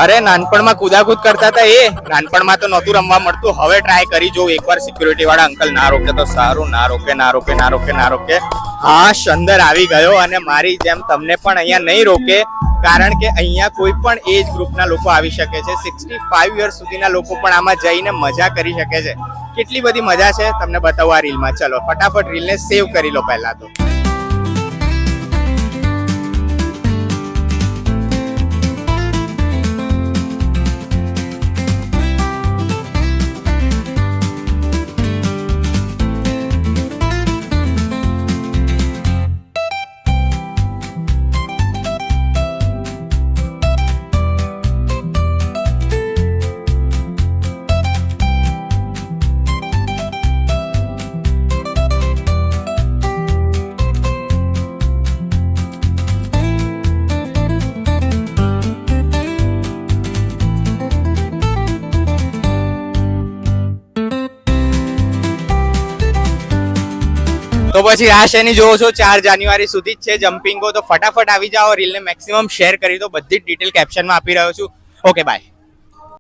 અરે નાનપણમાં કુદાકૂદ કરતા હતા એ નાનપણમાં તો નહોતું રમવા મળતું. હવે ટ્રાય કરી જોઉં એકવાર. સિક્યુરિટી વાળા અંકલ ના રોકે તો સારું. ના રોકે. હા, અંદર આવી ગયો અને મારી જેમ તમને પણ અહીંયા નહીં રોકે, કારણ કે અહીંયા કોઈ પણ એજ ગ્રુપના લોકો આવી શકે છે. 65 યર્સ સુધીના લોકો પણ આમાં જઈને મજા કરી શકે છે. કેટલી બધી મજા છે તમને બતાવું આ રીલમાં. ચલો ફટાફટ રીલને સેવ કરી લો પહેલા તો. તો પછી આ શેની જોવો છો? 4 જાન્યુઆરી સુધી જ છે જમ્પિંગો. તો ફટાફટ આવી જાઓ. રીલને મેક્સિમમ શેર કરી દો. બધી જ ડિટેલ કેપ્શનમાં આપી રહ્યો છું. Okay bye.